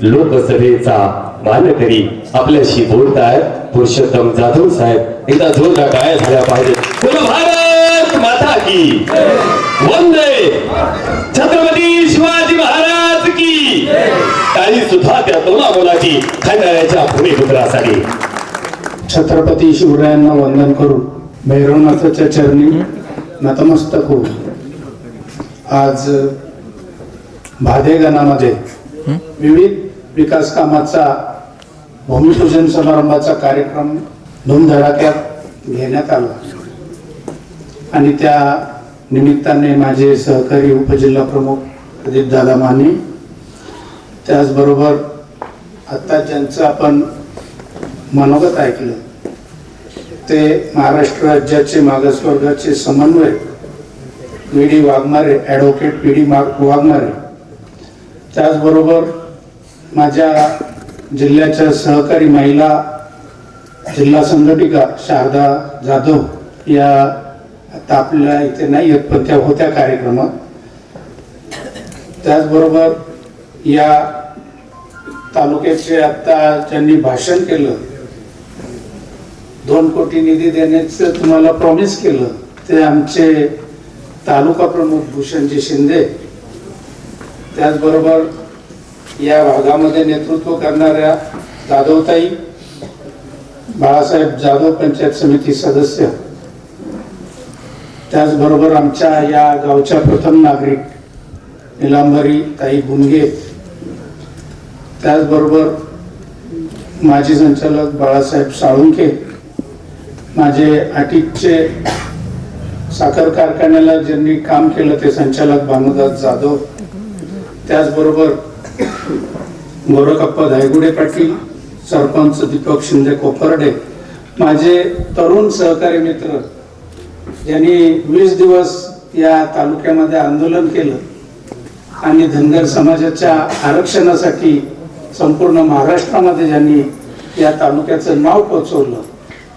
लोकसभेचा मानकरी आपल्याशी बोलतायत पुरुषोत्तम जाधव साहेब. एकदा जोरदार टाळ्या झाल्या पाहिजे. बोलो भारत माता की वंदे छत्रपती शिवाजी महाराज की. टाळी सुद्धा त्या तोला मोलाची खंडाळ्याच्या भूमिपुत्रासाठी. छत्रपती शिवरायांना वंदन करून भैरवनाथाच्या चरणी नतमस्तक होऊन आज भादेगणामध्ये विविध विकास कामाचा भूमिपूजन समारंभाचा कार्यक्रम धूमधडाक्यात घेण्यात आला आणि त्या निमित्ताने माझे सहकारी उपजिल्हा प्रमुख प्रदीप दादा माने, त्याचबरोबर आता ज्यांचं आपण मनोगत ऐकलं ते महाराष्ट्र राज्याचे मागासवर्गाचे समन्वयक VD. Waghmare, advocate VD. Waghmare, त्याचबरोबर माझ्या जिल्ह्याच्या सहकारी महिला जिल्हा संघटिका शारदा जाधव या आता आपल्या इथे नाही आहेत पण त्या होत्या कार्यक्रमात. त्याचबरोबर या तालुक्याचे आता ज्यांनी भाषण केलं 2 कोटी निधी देण्याचं तुम्हाला प्रॉमिस केलं ते आमचे तालुका प्रमुख भूषणजी शिंदे, त्याचबरोबर या भागामध्ये नेतृत्व करणाऱ्या जाधवताई, बाळासाहेब जाधव पंचायत समिती सदस्य, त्याचबरोबर आमच्या या गावच्या प्रथम नागरिक निलांबरी ताई गुंगे, त्याचबरोबर माजी संचालक बाळासाहेब साळुंखे, माझे आटिकचे साखर कारखान्याला ज्यांनी काम केलं ते संचालक भानुदास जाधव, त्याचबरोबर गोरखप्पा धायगुडे पाटील, सरपंच दीपक शिंदे कोपर्डे, माझे तरुण सहकारी मित्र ज्यांनी 20 दिवस या तालुक्यामध्ये आंदोलन केलं आणि धनगर समाजाच्या आरक्षणासाठी संपूर्ण महाराष्ट्रामध्ये ज्यांनी या तालुक्याचं नाव पोचवलं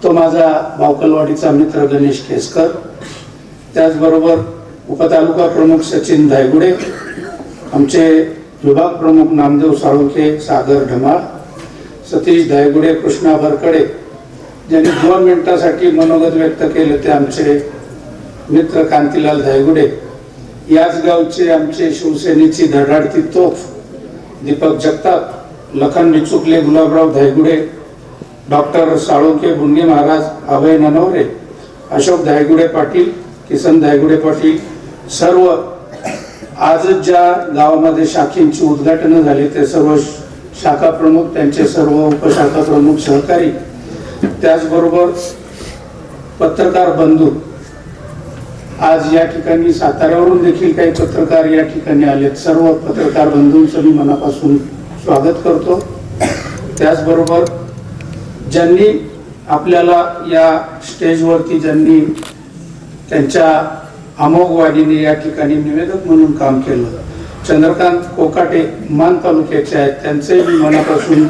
तो माझा बावकलवाडीचा मित्र गणेश केसकर, त्याचबरोबर उपतालुका प्रमुख सचिन धायगुडे, आमचे विभाग प्रमुख नामदेव साळुंखे, सागर ढमाळ, सतीश धायगुडे, कृष्णा भरकडे, ज्यांनी 2 मिनिटासाठी मनोगत व्यक्त केले ते आमचे मित्र कांतीलाल धायगुडे, याच गावचे आमचे शिवसेनेची धडाडती तोफ दीपक जगताप, लखन निचुकले, गुलाबराव धायगुडे, डॉक्टर साळुंखे, बुंडी महाराज, अभय ननवरे, अशोक धायगुडे पाटील, किसन धायगुडे पाटील, सर्व आज ज्या गावामध्ये शाखेंची उद्घाटन झाली ते सर्व शाखा प्रमुख, त्यांचे सर्व उपशाखा प्रमुख सहकारी, त्याचबरोबर पत्रकार बंधू, आज या ठिकाणी साताऱ्यावरून देखील काही पत्रकार या ठिकाणी आलेत. सर्व पत्रकार बंधूंचं मी मनापासून स्वागत करतो. त्याचबरोबर ज्यांनी आपल्याला या स्टेजवरती ज्यांनी त्यांच्या अमोघ वाणीने या ठिकाणी निवेदक म्हणून काम केलं, चंद्रकांत कोकाटे मान तालुक्याचे आहेत, त्यांचे मी मनापासून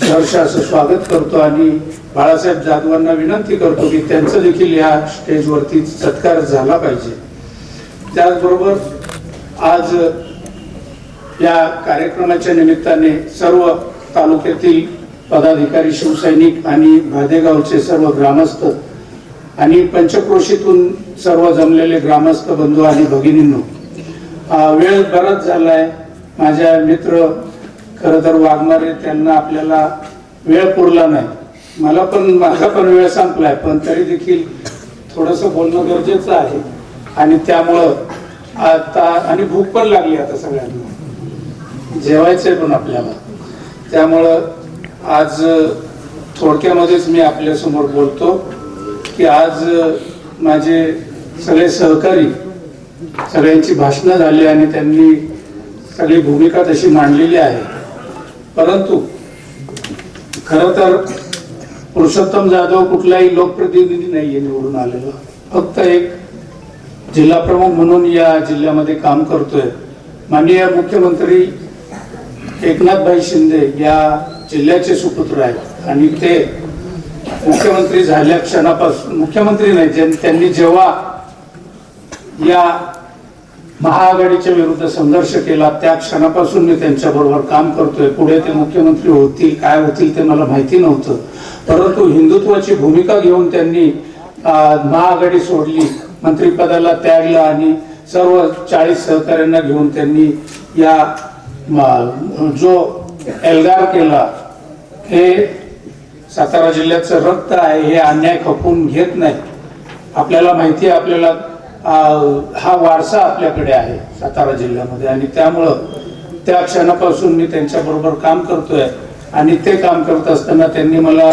सहर्ष असं स्वागत करतो आणि बाळासाहेब जाधवांना विनंती करतो की त्यांचं देखील या स्टेजवरती सत्कार झाला पाहिजे. त्याचबरोबर आज या कार्यक्रमाच्या निमित्ताने सर्व तालुक्यातील पदाधिकारी, शिवसैनिक आणि भादेगावचे सर्व ग्रामस्थ आणि पंचक्रोशीतून सर्व जमलेले ग्रामस्थ बंधू आणि भगिनींनो, वेळ बराच झालाय. माझ्या मित्र खरं तर वाघमारे त्यांना आपल्याला वेळ पुरला नाही, माझा पण वेळ संपलाय, पण तरी देखील थोडंसं बोलणं गरजेचं आहे आणि त्यामुळं आता आणि भूक पण लागली आता सगळ्यांना, जेवायचंय पण आपल्याला, त्यामुळं आज थोडक्यामध्येच मी आपल्या समोर बोलतो की आज माझे सगळे सहकारी सगळ्यांची भाषणं झाली आणि त्यांनी सगळी भूमिका तशी मांडलेली आहे. परंतु खरं तर पुरुषोत्तम जाधव कुठलाही लोकप्रतिनिधी नाहीये निवडून आलेला, फक्त एक जिल्हा प्रमुख म्हणून या जिल्ह्यामध्ये काम करतोय. माननीय मुख्यमंत्री एकनाथभाई शिंदे या जिल्ह्याचे सुपुत्र आहेत आणि ते मुख्यमंत्री झाल्या क्षणापासून, मुख्यमंत्री नाही, त्यांनी जेव्हा या महाआघाडीच्या विरुद्ध संघर्ष केला, त्या क्षणापासून मी त्यांच्या बरोबर काम करतोय. पुढे ते मुख्यमंत्री होतील काय होतील ते मला माहिती नव्हतं, परंतु हिंदुत्वाची भूमिका घेऊन त्यांनी महाआघाडी सोडली, मंत्रिपदाला त्यागलं आणि सर्व 40 सहकाऱ्यांना घेऊन त्यांनी या जो एल्गार केला. हे सातारा जिल्ह्याचं रक्त आहे, हे अन्याय खपवून घेत नाही. आपल्याला माहिती आहे, आपल्याला हा वारसा आपल्याकडे आहे सातारा जिल्ह्यामध्ये आणि त्यामुळं त्या क्षणापासून मी त्यांच्या बरोबर काम करतोय. आणि ते काम करत असताना त्यांनी मला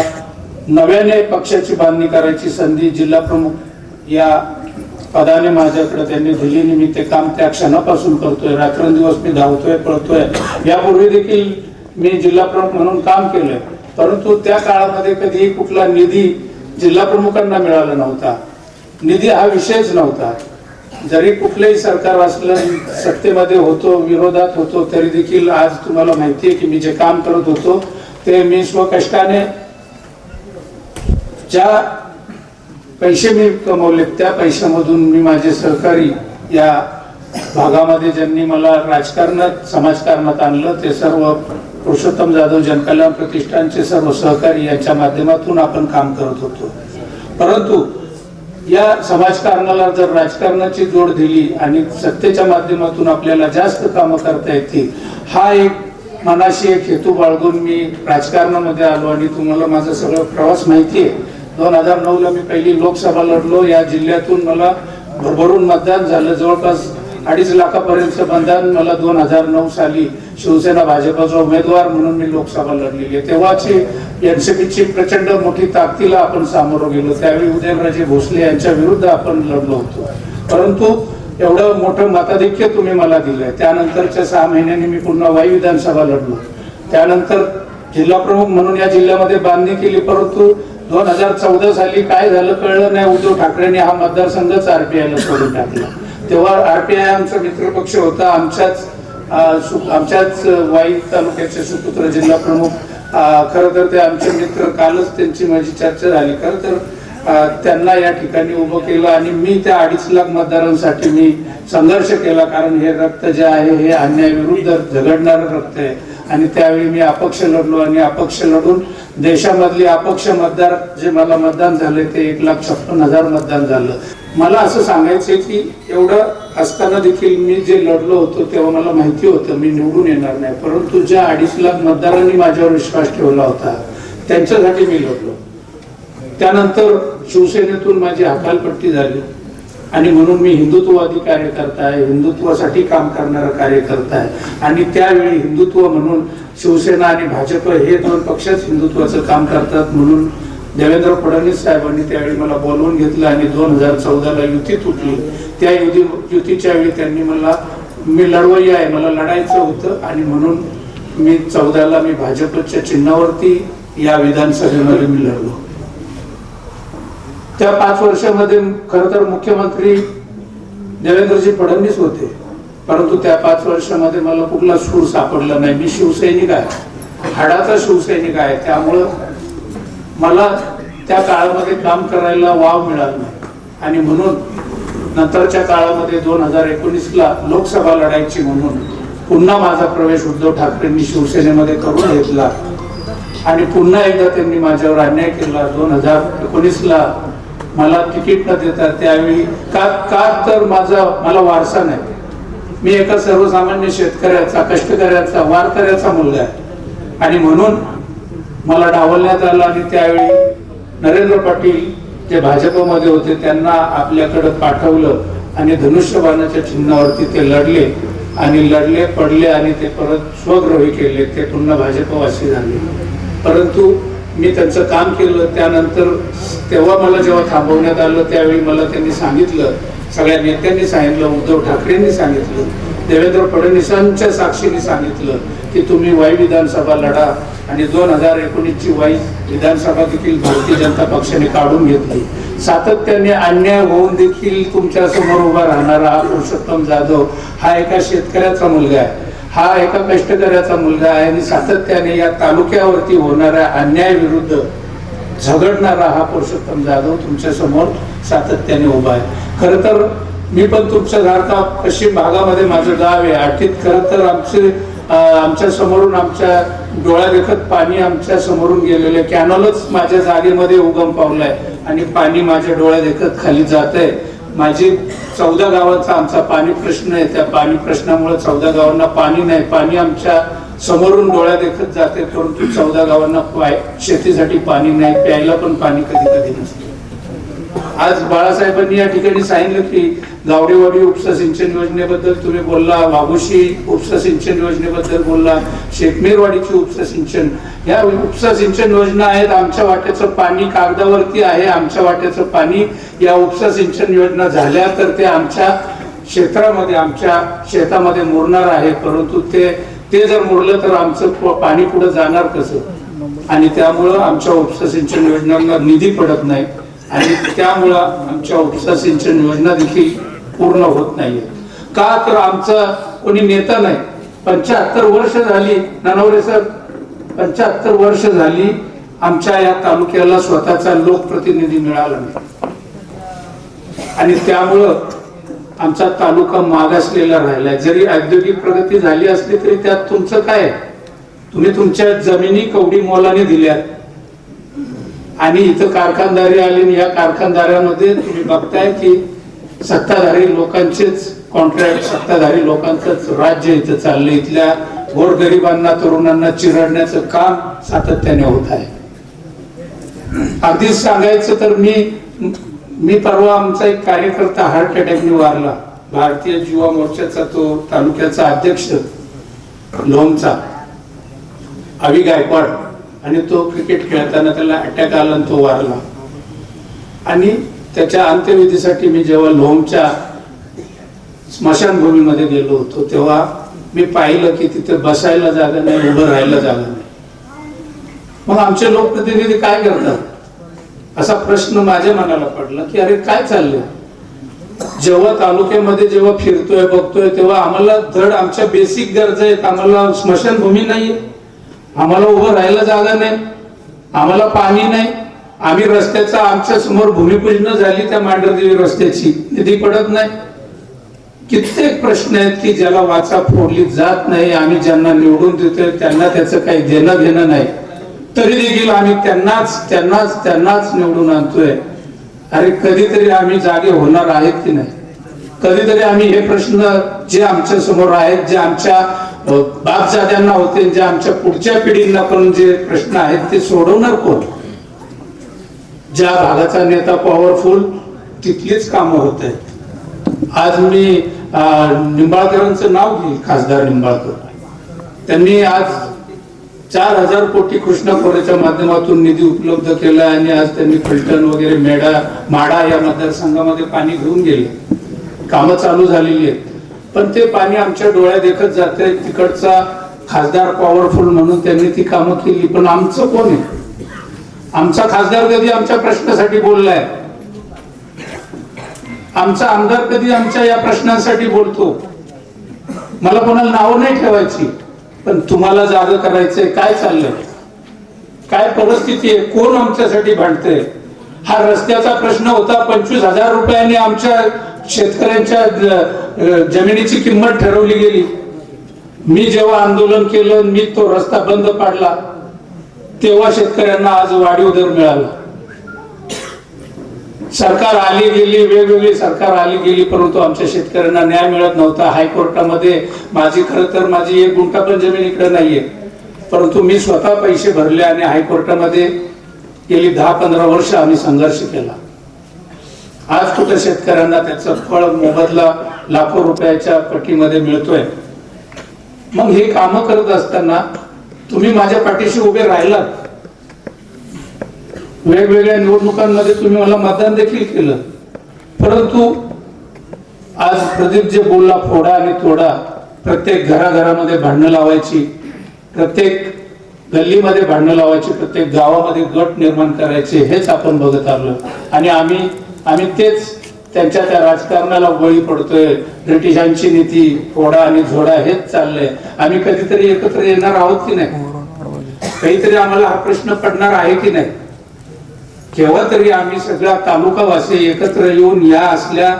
नव्याने पक्षाची बांधणी करायची संधी जिल्हा प्रमुख या पदाने माझ्याकडे त्यांनी दिली आणि मी ते काम त्या क्षणापासून करतोय. रात्रंदिवस मी धावतोय, पळतोय. यापूर्वी देखील मी जिल्हा प्रमुख म्हणून काम केलंय, परंतु त्या काळामध्ये कधीही कुठला निधी जिल्हा प्रमुखांना मिळाला नव्हता. निधी हा विषयच नव्हता. जरी कुठलंही सरकार असलं, सत्तेमध्ये होतो, विरोधात होतो, तरी देखील आज तुम्हाला माहिती आहे की मी जे काम करत होतो ते मी स्वकष्टाने ज्या पैसे मी कमवले त्या पैशामधून मी माझे सहकारी या भागामध्ये ज्यांनी मला राजकारणात समाजकारणात आणलं ते सर्व पुरुषोत्तम जाधव जनकल्याण प्रतिष्ठानचे सर्व सहकारी यांच्या माध्यमातून आपण काम करत होतो. परंतु या समाजकारणाला जर राजकारणाची जोड दिली आणि सत्तेच्या माध्यमातून आपल्याला जास्त कामं करता येतील, हा एक मनाशी एक हेतू बाळगून मी राजकारणामध्ये आलो. आणि तुम्हाला माझा सगळा प्रवास माहिती आहे. 2009 ला मी पहिली लोकसभा लढलो. या जिल्ह्यातून मला भरभरून मतदान झालं, जवळपास 2.5 लाखापर्यंत मतदान मला 2009 साली शिवसेना भाजपचा उमेदवार म्हणून मी लोकसभा लढलेली आहे. तेव्हाची एनसीपीची प्रचंड मोठी ताकदीला आपण सामोरं गेलो. त्यावेळी उदयनराजे भोसले यांच्या विरुद्ध आपण लढलो होतो, परंतु एवढं मोठं मताधिक्य तुम्ही मला दिलंय. त्यानंतरच्या 6 महिन्यांनी मी पुन्हा वाई विधानसभा लढलो. त्यानंतर जिल्हा प्रमुख म्हणून या जिल्ह्यामध्ये बांधणी केली, परंतु 2014 साली काय झालं कळलं नाही. उद्धव ठाकरेंनी हा मतदारसंघच आरपीआयला सोडून टाकला. तेव्हा आरपीआय आमचा मित्रपक्ष होता. आमच्याच वाई तालुक्याचे सुपुत्र जिल्हा प्रमुख, खरं तर ते आमचे मित्र. कालच त्यांची माझी चर्चा झाली. खरं तर त्यांना या ठिकाणी उभं केलं आणि मी त्या 2.5 लाख मतदारांसाठी मी संघर्ष केला. कारण हे रक्त जे आहे हे अन्यायाविरुद्ध झगडणारं रक्त आहे. आणि त्यावेळी मी अपक्ष लढलो आणि अपक्ष लढून देशामधले अपक्ष मतदार जे मला मतदान झाले ते 1,56,000 मतदान झालं. मला असं सांगायचंय की एवढं असताना देखील मी जे लढलो होतो तेव्हा मला माहिती होतं मी निवडून येणार नाही, परंतु ज्या 2.5 लाख मतदारांनी माझ्यावर विश्वास ठेवला होता त्यांच्यासाठी मी लढलो. त्यानंतर शिवसेनेतून माझी हकालपट्टी झाली आणि म्हणून मी हिंदुत्ववादी कार्यकर्ता आहे, हिंदुत्वासाठी काम करणारा कार्यकर्ता आहे. आणि त्यावेळी हिंदुत्व म्हणून शिवसेना आणि भाजप हे 2 पक्षच हिंदुत्वाचं काम करतात म्हणून देवेंद्र फडणवीस साहेबांनी त्यावेळी मला बोलवून घेतलं आणि 2014 ला युती तुटली. त्या युतीच्या वेळी त्यांनी मी लढवय्या आहे, मला लढायचं होतं आणि म्हणून मी 14 ला मी भाजपच्या चिन्हावरती या विधानसभेमध्ये मी लढलो. त्या 5 वर्षामध्ये खरं तर मुख्यमंत्री देवेंद्रजी फडणवीस होते, परंतु त्या 5 वर्षामध्ये मला कुठला सूर सापडला नाही. मी शिवसैनिक आहे, हाडाचा शिवसैनिक आहे, त्यामुळं मला त्या काळामध्ये काम करायला वाव मिळाला नाही. आणि म्हणून नंतरच्या काळामध्ये 2019 ला लोकसभा लढायची म्हणून पुन्हा माझा प्रवेश उद्धव ठाकरेंनी शिवसेनेमध्ये करून घेतला आणि पुन्हा एकदा त्यांनी माझ्यावर अन्याय केला. 2019 ला मला तिकीट न देता त्यावेळी का तर मला वारसा नाही. मी एका सर्वसामान्य शेतकऱ्याचा, कष्टकऱ्याचा, वारकऱ्याचा मुलगा आहे आणि म्हणून मला डावलण्यात आलं. आणि त्यावेळी नरेंद्र पाटील जे भाजपमध्ये होते त्यांना आपल्याकडे पाठवलं आणि धनुष्यबाणाच्या चिन्हावरती ते लढले, पडले आणि ते परत स्वग्रही केले. ते पुन्हा भाजपवासी झाले, परंतु मी त्यांचं काम केलं. त्यानंतर तेव्हा मला जेव्हा थांबवण्यात आलं त्यावेळी मला त्यांनी सांगितलं, सगळ्या नेत्यांनी सांगितलं, उद्धव ठाकरेंनी सांगितलं, देवेंद्र फडणवीसांच्या साक्षीने सांगितलं की तुम्ही वाई विधानसभा लढा. आणि 2019 ची वाई विधानसभा देखील भारतीय जनता पक्षाने काढून घेतली. सातत्याने अन्याय होऊन देखील तुमच्या समोर उभा राहणारा हा पुरुषोत्तम जाधव हा एका शेतकऱ्याचा मुलगा आहे, हा एका कष्टकऱ्याचा मुलगा आहे आणि सातत्याने या तालुक्यावरती होणाऱ्या अन्यायाविरुद्ध झगडणारा हा पुरुषोत्तम जाधव तुमच्या समोर सातत्याने उभा आहे. खरं तर मी पण तुमच्यासारखा पश्चिम भागामध्ये माझं गाव आहे आठीत. खरं तर आमच्या समोरून आमच्या डोळ्या देखत पाणी आमच्या समोरून गेलेलं आहे. कॅनलच माझ्या जागेमध्ये उगम पावलाय आणि पाणी माझ्या डोळ्या देखत खाली जात आहे. माझी 14 गावांचा आमचा पाणी प्रश्न आहे. त्या पाणी प्रश्नामुळे 14 गावांना पाणी नाही. पाणी आमच्या समोरून डोळ्या देखत जाते, परंतु 14 गावांना शेतीसाठी पाणी नाही, प्यायला पण पाणी कधी कधी नसते. आज बाळासाहेबांनी या ठिकाणी सांगितलं की गावडेवाडी उपसा सिंचन योजनेबद्दल तुम्ही बोलला, वाघोशी उपसा सिंचन योजनेबद्दल बोलला, शेखमेरवाडीची उपसा सिंचन, या उपसा सिंचन योजना आहेत. आमच्या वाट्याचं पाणी कागदावरती आहे. आमच्या वाट्याचं पाणी या उपसा सिंचन योजना झाल्या तर ते आमच्या क्षेत्रामध्ये आमच्या शेतामध्ये मुरणार आहे. परंतु ते जर मुरलं तर आमचं पाणी पुढे जाणार कसं? आणि त्यामुळं आमच्या उपसा सिंचन योजनांना निधी पडत नाही आणि त्यामुळं आमच्या उपसा सिंचन योजना देखील पूर्ण होत नाहीये. का तर आमचा कोणी नेता नाही. 75 वर्ष झाली ननवरे सर, 75 वर्ष झाली आमच्या या तालुक्याला स्वतःचा लोकप्रतिनिधी मिळाला नाही आणि त्यामुळं आमचा तालुका मागासलेला राहिलाय. जरी औद्योगिक प्रगती झाली असली तरी त्यात तुमचं काय? तुम्ही तुमच्या जमिनी कवडी मोलाने दिल्यात आणि इथं कारखानदारी आली आणि या कारखानदारामध्ये तुम्ही बघताय की सत्ताधारी लोकांचेच कॉन्ट्रॅक्ट, सत्ताधारी लोकांचंच राज्य इथं चाललंय. इथल्या गोरगरिबांना तरुणांना चिरडण्याचं काम सातत्याने होत आहे. अगदीच सांगायचं तर मी परवा आमचा एक कार्यकर्ता हार्ट अटॅकने वारला. भारतीय युवा मोर्चाचा तो तालुक्याचा अध्यक्ष लोमचा अवी गायकवाड, आणि तो क्रिकेट खेळताना त्याला अटॅक आला आणि तो वारला. आणि त्याच्या अंत्यविधीसाठी मी जेव्हा लोमच्या स्मशानभूमीमध्ये गेलो होतो तेव्हा मी पाहिलं की तिथे बसायला जागा नाही, उभं राहायला जागा नाही. मग आमचे लोकप्रतिनिधी काय करतात असा प्रश्न माझ्या मनाला पडला की अरे काय चाललंय? जेव्हा तालुक्यामध्ये जेव्हा फिरतोय बघतोय तेव्हा आम्हाला धड आमच्या बेसिक गरजा आहेत. आम्हाला स्मशानभूमी नाहीये, आम्हाला उभं राहायला जागा नाही, आम्हाला पाणी नाही. आम्ही रस्त्याचा आमच्या समोर भूमिपूजन झाली त्या मांढरदेवी रस्त्याची, निधी पडत नाही. कित्येक प्रश्न आहेत की ज्याला वाचा फोडली जात नाही. आम्ही ज्यांना निवडून देतोय त्यांना त्याचं काही देणं घेणं नाही, तरी देखील आम्ही त्यांनाच निवडून आणतोय. अरे कधीतरी आम्ही जागे होणार आहेत की नाही? कधीतरी आम्ही हे प्रश्न जे आमच्या समोर आहेत, जे आमच्या बापजाद्यांना होते, जे आमच्या पुढच्या पिढींना पण जे प्रश्न आहेत ते सोडवणार कोण? ज्या भागाचा नेता पॉवरफुल तिथलीच कामं होत आहेत. आज मी निंबाळकरांचं नाव घेईल, खासदार निंबाळकर. त्यांनी आज 4000 कोटी कृष्णा खोऱ्याच्या माध्यमातून निधी उपलब्ध केला आणि आज त्यांनी फलटण वगैरे माडा या मतदारसंघामध्ये पाणी घेऊन गेले. कामं चालू झालेली आहेत, पण ते पाणी आमच्या डोळ्या देखत जाते. तिकडचा खासदार पॉवरफुल म्हणून त्यांनी ती कामं केली, पण आमचं कोण आहे? आमचा खासदार कधी आमच्या प्रश्नासाठी बोललाय? आमचा आमदार कधी आमच्या या प्रश्नांसाठी बोलतो? मला कोणाला नावं नाही ठेवायची, पण तुम्हाला जागं करायचंय. काय चाललंय, काय परिस्थिती आहे, कोण आमच्यासाठी भांडतंय? हा रस्त्याचा प्रश्न होता. 25,000 रुपयांनी आमच्या शेतकऱ्यांच्या जमिनीची किंमत ठरवली गेली. मी जेव्हा आंदोलन केलं, मी तो रस्ता बंद पाडला, तेव्हा शेतकऱ्यांना आज वाढीव दर मिळाला. सरकार आली गेली, वेगवेगळी सरकार आली गेली, परंतु आमच्या शेतकऱ्यांना न्याय मिळत नव्हता. हायकोर्टामध्ये खरं तर माझी 1 गुंठा पण जमीन इकडे नाहीये, परंतु मी स्वतः पैसे भरले आणि हायकोर्टामध्ये गेली 10-15 वर्ष आम्ही संघर्ष केला. आज कुठे शेतकऱ्यांना त्याचं फळ मोबदला लाखो रुपयाच्या पटीमध्ये मिळतोय. मग हे काम करत असताना तुम्ही माझ्या पाठीशी उभे राहिलात. वेगवेगळ्या निवडणुकांमध्ये तुम्ही मला मतदान देखील केलं, परंतु आज प्रदीप जे बोलला फोडा आणि तोडा, प्रत्येक घराघरामध्ये भांडणं लावायची, प्रत्येक गल्लीमध्ये भांडणं लावायची, प्रत्येक गावामध्ये गट निर्माण करायचे, हेच आपण बघत आलो. आणि आम्ही तेच त्यांच्या त्या राजकारणाला बळी पडतोय. ब्रिटिशांची नीती फोडा आणि झोडा हेच चाललंय. आम्ही कधीतरी एकत्र येणार आहोत की नाही? काहीतरी आम्हाला हा प्रश्न पडणार आहे की नाही? केव्हा तरी आम्ही सगळ्या तालुकावासी एकत्र येऊन या असल्या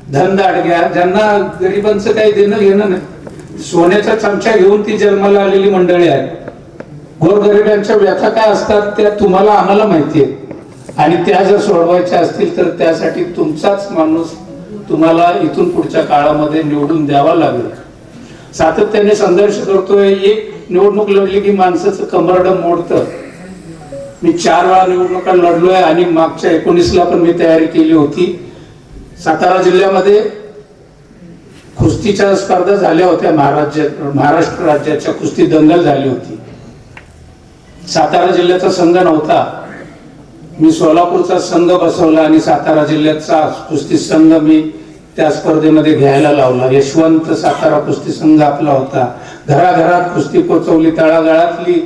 धनदाडग्या, ज्यांना गरिबांचं काही देणं घेणं नाही, सोन्याचा चमचा घेऊन ती जन्माला आलेली मंडळी आहे. गोरगरिबांच्या व्यथा काय असतात त्या तुम्हाला आम्हाला माहिती आहे, आणि त्या जर सोडवायच्या असतील तर त्यासाठी तुमचाच माणूस तुम्हाला इथून पुढच्या काळामध्ये निवडून द्यावा लागेल. सातत्याने संघर्ष करतोय. एक निवडणूक लढली की माणसाचं कंबरडं मोडतं. मी 4 वेळा निवडणुका लढलोय आणि मागच्या 19ला पण मी तयारी केली होती. सातारा जिल्ह्यामध्ये कुस्तीच्या स्पर्धा झाल्या होत्या. महाराष्ट्र राज्याच्या कुस्ती दंगल झाली होती. सातारा जिल्ह्याचा संघ नव्हता. मी सोलापूरचा संघ बसवला आणि सातारा जिल्ह्याचा कुस्ती संघ मी त्या स्पर्धेमध्ये घ्यायला लावला. यशवंत सातारा कुस्ती संघ आपला होता. घराघरात कुस्ती पोचवली. तळागाळातली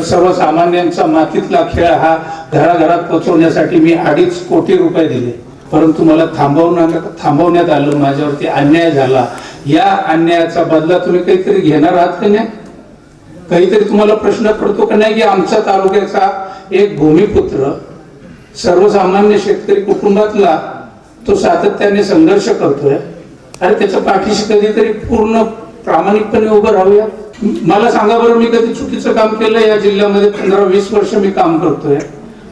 सर्वसामान्यांचा मातीतला खेळ हा घराघरात पोचवण्यासाठी मी 2.5 कोटी रुपये दिले. परंतु मला थांबवण्यात आलं. माझ्यावरती अन्याय झाला. या अन्यायाचा बदला तुम्ही काहीतरी घेणार आहात का नाही? काहीतरी तुम्हाला प्रश्न पडतो का नाही की आमच्या तालुक्याचा एक भूमिपुत्र, सर्वसामान्य शेतकरी कुटुंबातला, तो सातत्याने संघर्ष करतोय. अरे त्याच्या पाठीशी कधीतरी पूर्ण प्रामाणिकपणे उभं राहूया. मला सांगा बरं, मी कधी चुकीचं काम केलं? या जिल्ह्यामध्ये 15-20 वर्ष मी काम करतोय.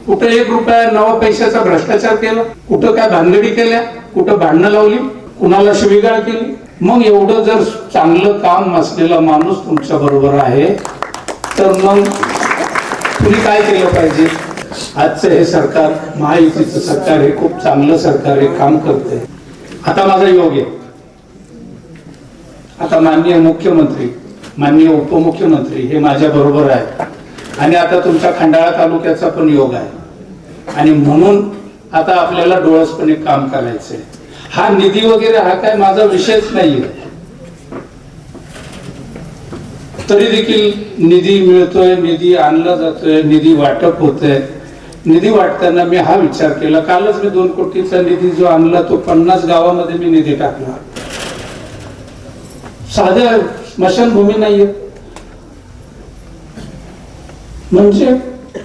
कुठं 1 रुपया 9 पैशाचा भ्रष्टाचार केला? कुठं काय भानगडी केल्या? कुठं भांडणं लावली? कुणाला शिवीगाळ केली? मग एवढं जर चांगलं काम असलेला माणूस तुमच्या बरोबर आहे तर मग तुम्ही काय केलं पाहिजे? आजचं हे सरकार, महायुतीचं सरकार, हे खूप चांगलं सरकार आहे, काम करते. आता माझा योग आहे. आता माननीय मुख्यमंत्री, माननीय उपमुख्यमंत्री हे माझ्या बरोबर आहे, आणि आता तुमच्या खंडाळा तालुक्याचा पण योग आहे. आणि म्हणून आता आपल्याला डोळसपणे काम करायचंय. हा निधी वगैरे हा काय माझा विषयच नाहीये. तरी देखील निधी मिळतोय, निधी आणला जातोय, निधी वाटप होतोय. निधी वाटताना मी हा विचार केला. कालच मी 2 कोटीचा निधी जो आणला तो 50 गावामध्ये मी निधी टाकला. साध्या स्मशानभूमी नाहीये. म्हणजे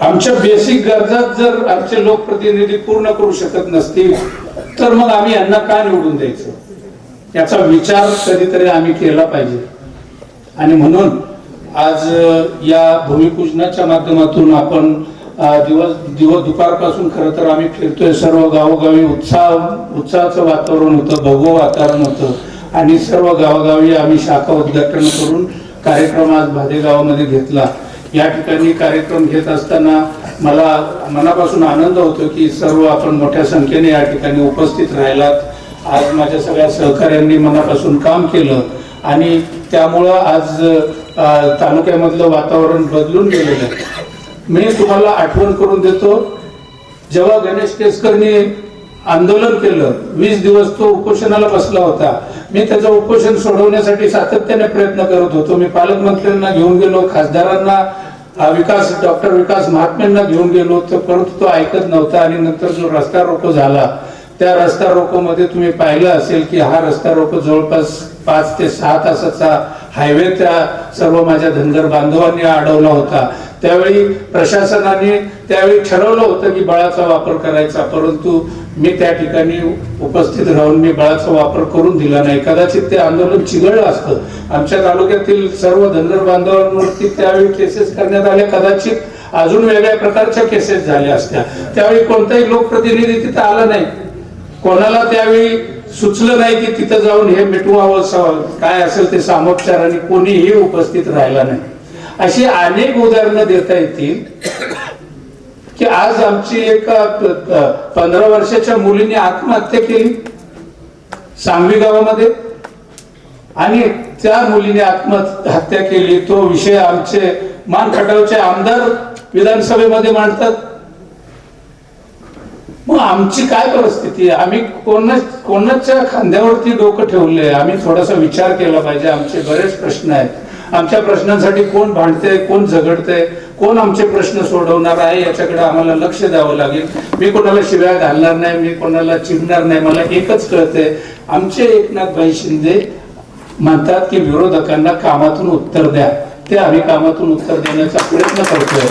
आमच्या बेसिक गरजा जर आमचे लोकप्रतिनिधी पूर्ण करू शकत नसतील तर मग आम्ही यांना का निवडून द्यायचं? याचा विचार कधीतरी आम्ही केला पाहिजे. आणि म्हणून आज या भूमिपूजनाच्या माध्यमातून आपण दिवस दुपारपासून खरं तर आम्ही फिरतोय. सर्व गावोगावी उत्साहाचं वातावरण होतं, भगवं वातावरण होतं, आणि सर्व गावोगावी आम्ही शाखा उद्घाटन करून कार्यक्रम आज भादेगावामध्ये घेतला. या ठिकाणी कार्यक्रम घेत असताना मला मनापासून आनंद होतो की सर्व आपण मोठ्या संख्येने या ठिकाणी उपस्थित राहिलात. आज माझ्या सगळ्या सहकाऱ्यांनी मनापासून काम केलं आणि त्यामुळं आज तालुक्यामधलं वातावरण बदलून गेलेलं आहे. मी तुम्हाला आठवण करून देतो, जेव्हा गणेश केसकरनी आंदोलन केलं, 20 दिवस तो उपोषणाला बसला होता. मी त्याचं उपोषण सोडवण्यासाठी सातत्याने प्रयत्न करत होतो. मी पालकमंत्र्यांना घेऊन गेलो, खासदारांना, डॉक्टर विकास महात्म्यांना घेऊन गेलो, तर परंतु तो ऐकत नव्हता. आणि नंतर जो रस्ता रोको झाला, त्या रस्ता रोको मध्ये तुम्ही पाहिलं असेल की हा रस्ता रोको जवळपास 5 ते 6 तासाचा हायवे त्या सर्व माझ्या धनगर बांधवांनी अडवला होता. त्यावेळी प्रशासनाने त्यावेळी ठरवलं होतं की बळाचा वापर करायचा, परंतु मी त्या ठिकाणी उपस्थित राहून मी बळाचा वापर करून दिला नाही. कदाचित ते आंदोलन चिघळलं असतं. आमच्या तालुक्यातील सर्व धनगर बांधवांवरती त्यावेळी केसेस करण्यात आल्या. कदाचित अजून वेगळ्या प्रकारच्या केसेस झाल्या असत्या. त्यावेळी कोणताही लोकप्रतिनिधी तिथं आला नाही. कोणाला त्यावेळी सुचलं नाही की तिथं जाऊन हे मिटवावं, काय असेल ते सामोपचाराने कोणीही उपस्थित राहिला नाही. अशी अनेक उदाहरणं देता येतील की आज आमची एका 15 वर्षाच्या मुलीने आत्महत्या केली सांगवी गावामध्ये, आणि त्या मुलीने आत्महत्या केली. तो विषय आमचे मान खटावचे आमदार विधानसभेमध्ये मांडतात. मग आमची काय परिस्थिती आहे? आम्ही कोणाच्या खांद्यावरती डोकं ठेवलंय? आम्ही थोडासा विचार केला पाहिजे. आमचे बरेच प्रश्न आहेत. आमच्या प्रश्नांसाठी कोण भांडतंय, कोण झगडतंय, कोण आमचे प्रश्न सोडवणार आहे, याच्याकडे आम्हाला लक्ष द्यावं लागेल. मी कोणाला शिव्या घालणार नाही, मी कोणाला चिडणार नाही. मला एकच कळतंय, आमचे एकनाथभाई शिंदे म्हणतात की विरोधकांना कामातून उत्तर द्या. ते आम्ही कामातून उत्तर देण्याचा प्रयत्न करतोय.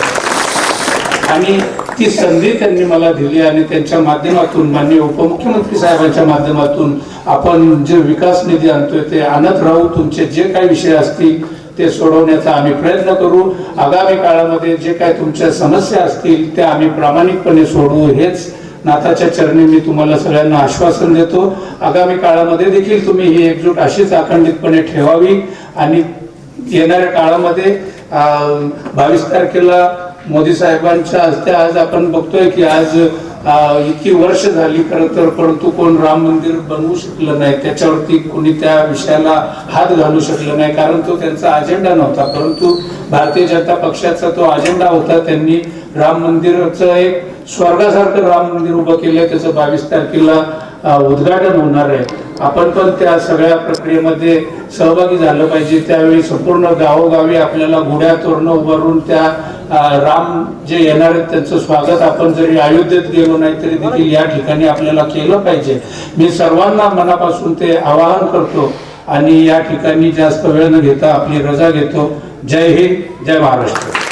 आणि ती संधी त्यांनी मला दिली आणि त्यांच्या माध्यमातून माननीय उपमुख्यमंत्री साहेबांच्या माध्यमातून आपण जे विकास निधी आणतोय ते आणत राहू. तुमचे जे काही विषय असतील ते सोडवण्याचा आम्ही प्रयत्न करू. आगामी काळामध्ये जे काही तुमच्या समस्या असतील त्या आम्ही प्रामाणिकपणे सोडवू. हेच नाथाच्या चरणी मी तुम्हाला सगळ्यांना आश्वासन देतो. आगामी काळामध्ये देखील तुम्ही ही एकजूट अशीच अखंडितपणे ठेवावी आणि येणाऱ्या काळामध्ये 22 तारखेला मोदी साहेबांच्या हस्ते आज आपण बघतोय की आज इतकी वर्ष झाली खरं तर, परंतु कोण राम मंदिर बनवू शकलं नाही, त्याच्यावरती कोणी त्या विषयाला हात घालू शकलं नाही, कारण तो त्यांचा अजेंडा नव्हता. परंतु भारतीय जनता पक्षाचा तो अजेंडा होता. त्यांनी राम मंदिराचं एक स्वर्गासारखं राम मंदिर उभं केलंय. त्याचं 22 तारखेला उद्घाटन होणार आहे. आपण पण त्या सगळ्या प्रक्रियेमध्ये सहभागी झालं पाहिजे. त्यावेळी संपूर्ण गावोगावी आपल्याला गुढ्या तोरणं उभारून त्या राम जे येणार आहेत त्यांचं स्वागत आपण जरी अयोध्येत गेलो नाही तरी देखील या ठिकाणी आपल्याला केलं पाहिजे. मी सर्वांना मनापासून ते आवाहन करतो आणि या ठिकाणी जास्त वेळ न घेता आपली रजा घेतो. जय हिंद, जय महाराष्ट्र.